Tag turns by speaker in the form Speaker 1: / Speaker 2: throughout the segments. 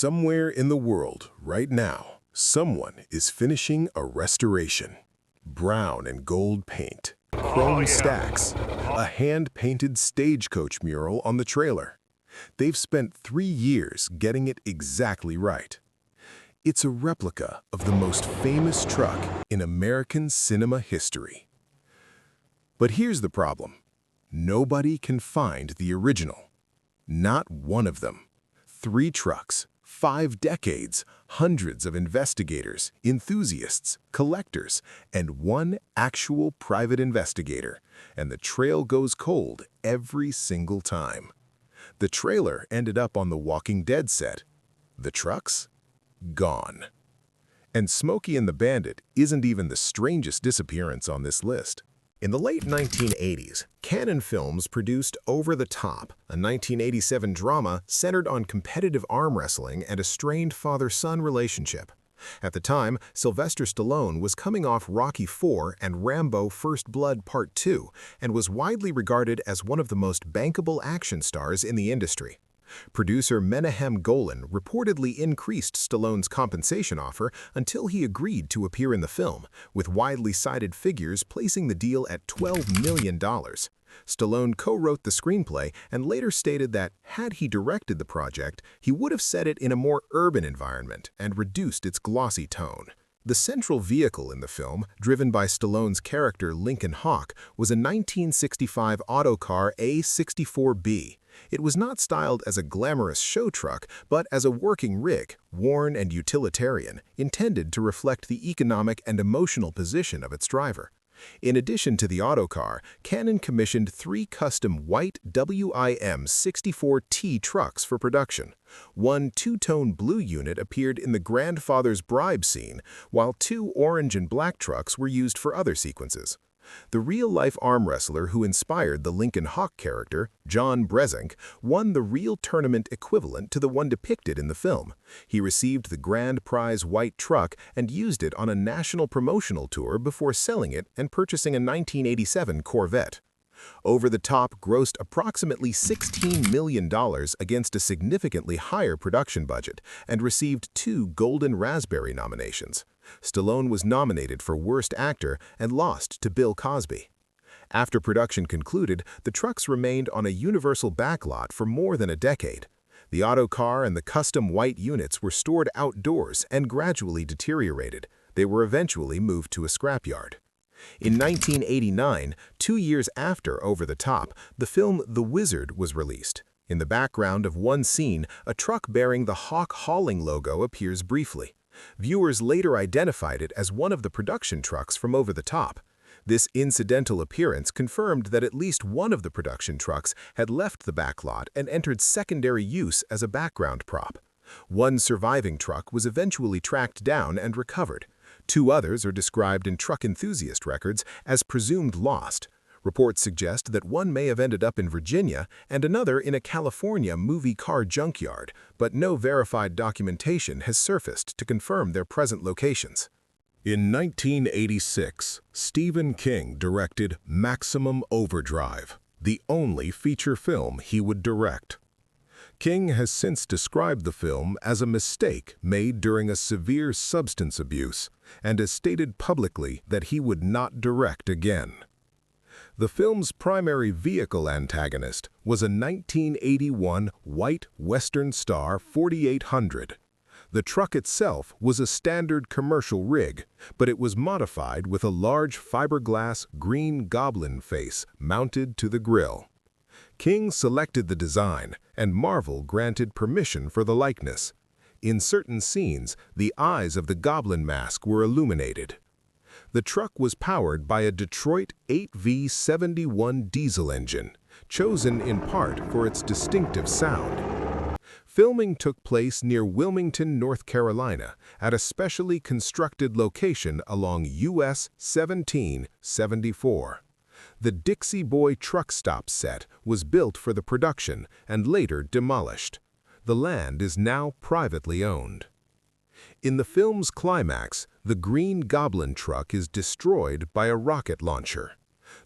Speaker 1: Somewhere in the world, right now, someone is finishing a restoration. Brown and gold paint, chrome stacks, a hand-painted stagecoach mural on the trailer. They've spent 3 years getting it exactly right. It's a replica of the most famous truck in American cinema history. But here's the problem. Nobody can find the original. Not one of them. 3 trucks, 5 decades, hundreds of investigators, enthusiasts, collectors, and 1 actual private investigator, and the trail goes cold every single time. The trailer ended up on the Walking Dead set. The trucks? Gone. And Smokey and the Bandit isn't even the strangest disappearance on this list. In the late 1980s, Cannon Films produced Over the Top, a 1987 drama centered on competitive arm wrestling and a strained father-son relationship. At the time, Sylvester Stallone was coming off Rocky IV and Rambo: First Blood Part 2 and was widely regarded as one of the most bankable action stars in the industry. Producer Menahem Golan reportedly increased Stallone's compensation offer until he agreed to appear in the film, with widely cited figures placing the deal at $12 million. Stallone co-wrote the screenplay and later stated that, had he directed the project, he would have set it in a more urban environment and reduced its glossy tone. The central vehicle in the film, driven by Stallone's character Lincoln Hawk, was a 1965 Autocar A64B. It was not styled as a glamorous show truck, but as a working rig, worn and utilitarian, intended to reflect the economic and emotional position of its driver. In addition to the Autocar, Cannon commissioned 3 custom white WIM-64T trucks for production. 1 two-tone blue unit appeared in the Grandfather's Bribe scene, while 2 orange and black trucks were used for other sequences. The real-life arm wrestler who inspired the Lincoln Hawk character, John Brezink, won the real tournament equivalent to the one depicted in the film. He received the grand prize white truck and used it on a national promotional tour before selling it and purchasing a 1987 Corvette. Over the Top grossed approximately $16 million against a significantly higher production budget and received 2 Golden Raspberry nominations. Stallone was nominated for Worst Actor and lost to Bill Cosby. After production concluded, the trucks remained on a universal backlot for more than a decade. The Autocar and the custom white units were stored outdoors and gradually deteriorated. They were eventually moved to a scrapyard. In 1989, 2 years after Over the Top, the film The Wizard was released. In the background of one scene, a truck bearing the Hawk Hauling logo appears briefly. Viewers later identified it as one of the production trucks from Over the Top. This incidental appearance confirmed that at least one of the production trucks had left the backlot and entered secondary use as a background prop. 1 surviving truck was eventually tracked down and recovered. 2 others are described in truck enthusiast records as presumed lost. Reports suggest that one may have ended up in Virginia and another in a California movie car junkyard, but no verified documentation has surfaced to confirm their present locations. In 1986, Stephen King directed Maximum Overdrive, the only feature film he would direct. King has since described the film as a mistake made during a severe substance abuse and has stated publicly that he would not direct again. The film's primary vehicle antagonist was a 1981 white Western Star 4800. The truck itself was a standard commercial rig, but it was modified with a large fiberglass green goblin face mounted to the grille. King selected the design, and Marvel granted permission for the likeness. In certain scenes, the eyes of the goblin mask were illuminated. The truck was powered by a Detroit 8V71 diesel engine, chosen in part for its distinctive sound. Filming took place near Wilmington, North Carolina, at a specially constructed location along US 1774. The Dixie Boy truck stop set was built for the production and later demolished. The land is now privately owned. In the film's climax, the Green Goblin truck is destroyed by a rocket launcher.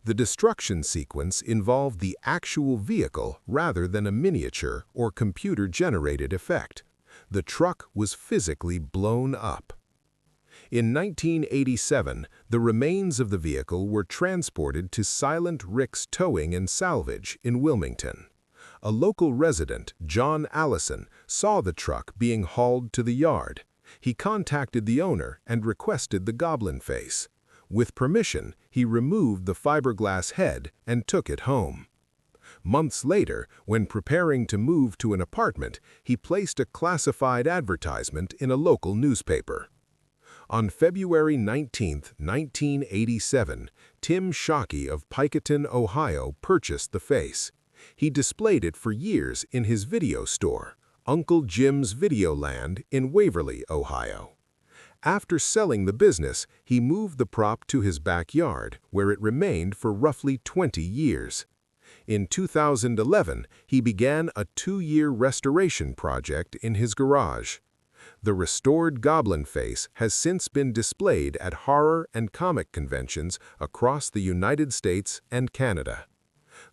Speaker 1: The destruction sequence involved the actual vehicle rather than a miniature or computer-generated effect. The truck was physically blown up. In 1987, the remains of the vehicle were transported to Silent Rick's Towing and Salvage in Wilmington. A local resident, John Allison, saw the truck being hauled to the yard. He contacted the owner and requested the goblin face. With permission, he removed the fiberglass head and took it home. Months later, when preparing to move to an apartment, he placed a classified advertisement in a local newspaper. On February 19, 1987, Tim Shockey of Piketon, Ohio, purchased the face. He displayed it for years in his video store, Uncle Jim's Videoland in Waverly, Ohio. After selling the business, he moved the prop to his backyard, where it remained for roughly 20 years. In 2011, he began a 2-year restoration project in his garage. The restored goblin face has since been displayed at horror and comic conventions across the United States and Canada.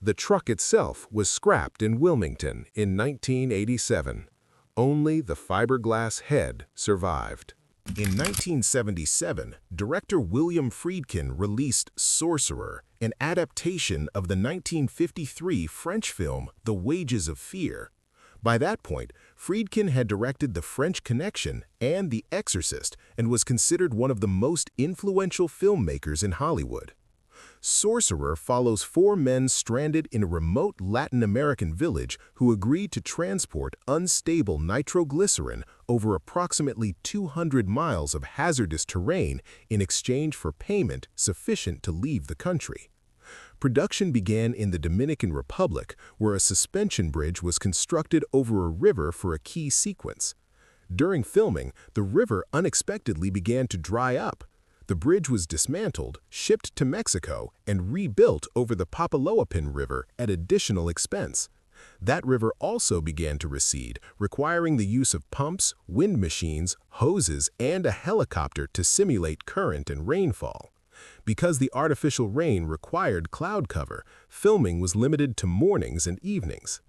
Speaker 1: The truck itself was scrapped in Wilmington in 1987. Only the fiberglass head survived. In 1977, director William Friedkin released Sorcerer, an adaptation of the 1953 French film The Wages of Fear. By that point, Friedkin had directed The French Connection and The Exorcist and was considered one of the most influential filmmakers in Hollywood. Sorcerer follows 4 men stranded in a remote Latin American village who agreed to transport unstable nitroglycerin over approximately 200 miles of hazardous terrain in exchange for payment sufficient to leave the country. Production began in the Dominican Republic, where a suspension bridge was constructed over a river for a key sequence. During filming, the river unexpectedly began to dry up. The bridge was dismantled, shipped to Mexico, and rebuilt over the Papaloapan River at additional expense. That river also began to recede, requiring the use of pumps, wind machines, hoses, and a helicopter to simulate current and rainfall. Because the artificial rain required cloud cover, filming was limited to mornings and evenings.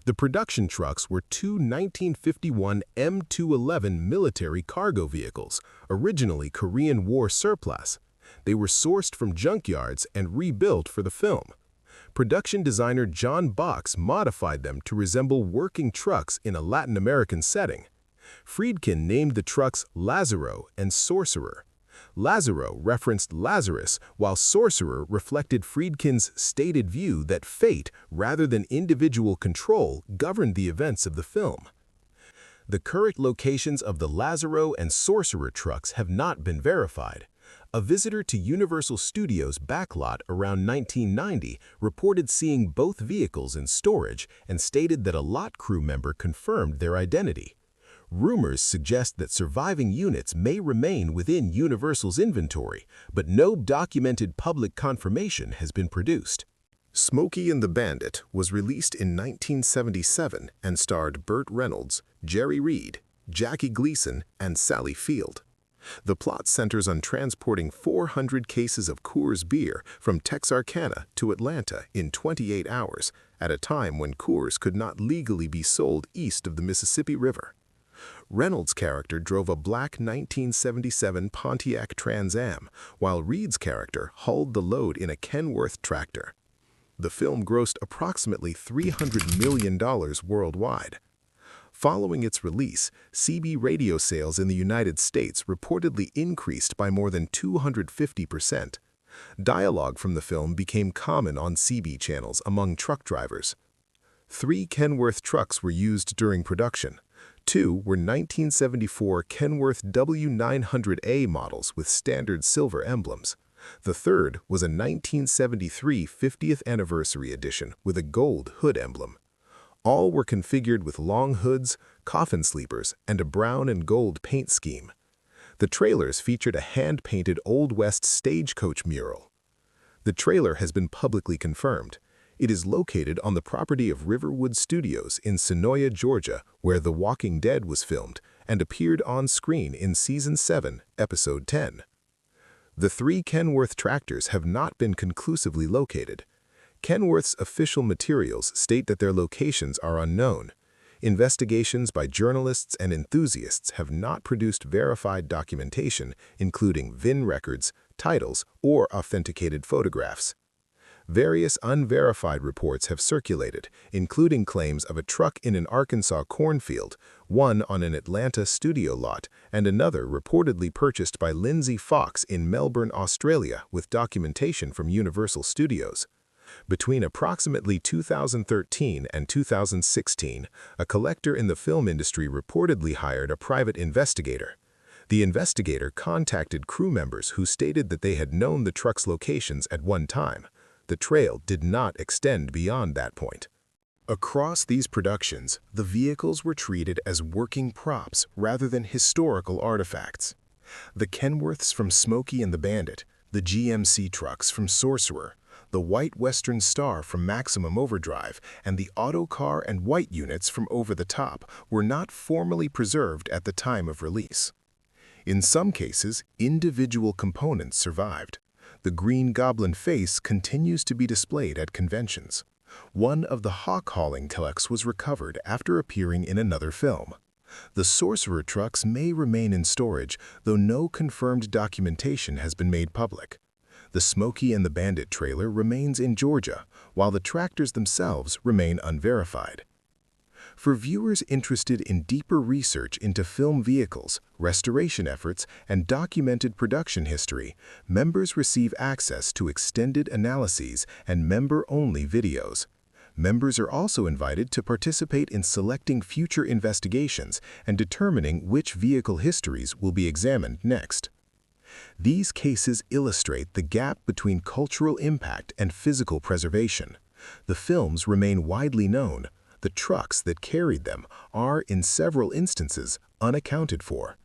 Speaker 1: The production trucks were 2 1951 M211 military cargo vehicles, originally Korean War surplus. They were sourced from junkyards and rebuilt for the film. Production designer John Box modified them to resemble working trucks in a Latin American setting. Friedkin named the trucks Lazaro and Sorcerer. Lazaro referenced Lazarus, while Sorcerer reflected Friedkin's stated view that fate, rather than individual control, governed the events of the film. The current locations of the Lazaro and Sorcerer trucks have not been verified. A visitor to Universal Studios' backlot around 1990 reported seeing both vehicles in storage and stated that a lot crew member confirmed their identity. Rumors suggest that surviving units may remain within Universal's inventory, but no documented public confirmation has been produced. Smokey and the Bandit was released in 1977 and starred Burt Reynolds, Jerry Reed, Jackie Gleason, and Sally Field. The plot centers on transporting 400 cases of Coors beer from Texarkana to Atlanta in 28 hours, at a time when Coors could not legally be sold east of the Mississippi River. Reynolds' character drove a black 1977 Pontiac Trans Am, while Reed's character hauled the load in a Kenworth tractor. The film grossed approximately $300 million worldwide. Following its release, CB radio sales in the United States reportedly increased by more than 250%. Dialogue from the film became common on CB channels among truck drivers. 3 Kenworth trucks were used during production. 2 were 1974 Kenworth W900A models with standard silver emblems. The third was a 1973 50th Anniversary Edition with a gold hood emblem. All were configured with long hoods, coffin sleepers, and a brown and gold paint scheme. The trailers featured a hand-painted Old West stagecoach mural. The trailer has been publicly confirmed. It is located on the property of Riverwood Studios in Senoia, Georgia, where The Walking Dead was filmed and appeared on screen in Season 7, Episode 10. The 3 Kenworth tractors have not been conclusively located. Kenworth's official materials state that their locations are unknown. Investigations by journalists and enthusiasts have not produced verified documentation, including VIN records, titles, or authenticated photographs. Various unverified reports have circulated, including claims of a truck in an Arkansas cornfield, one on an Atlanta studio lot, and another reportedly purchased by Lindsay Fox in Melbourne, Australia, with documentation from Universal Studios. Between approximately 2013 and 2016, a collector in the film industry reportedly hired a private investigator. The investigator contacted crew members who stated that they had known the truck's locations at one time. The trail did not extend beyond that point. Across these productions, the vehicles were treated as working props rather than historical artifacts. The Kenworths from Smokey and the Bandit, the GMC trucks from Sorcerer, the White Western Star from Maximum Overdrive, and the Autocar and White units from Over the Top were not formally preserved at the time of release. In some cases, individual components survived. The Green Goblin face continues to be displayed at conventions. One of the hawk hauling trucks was recovered after appearing in another film. The Sorcerer trucks may remain in storage, though no confirmed documentation has been made public. The Smokey and the Bandit trailer remains in Georgia, while the tractors themselves remain unverified. For viewers interested in deeper research into film vehicles, restoration efforts, and documented production history, members receive access to extended analyses and member-only videos. Members are also invited to participate in selecting future investigations and determining which vehicle histories will be examined next. These cases illustrate the gap between cultural impact and physical preservation. The films remain widely known. The trucks that carried them are, in several instances, unaccounted for.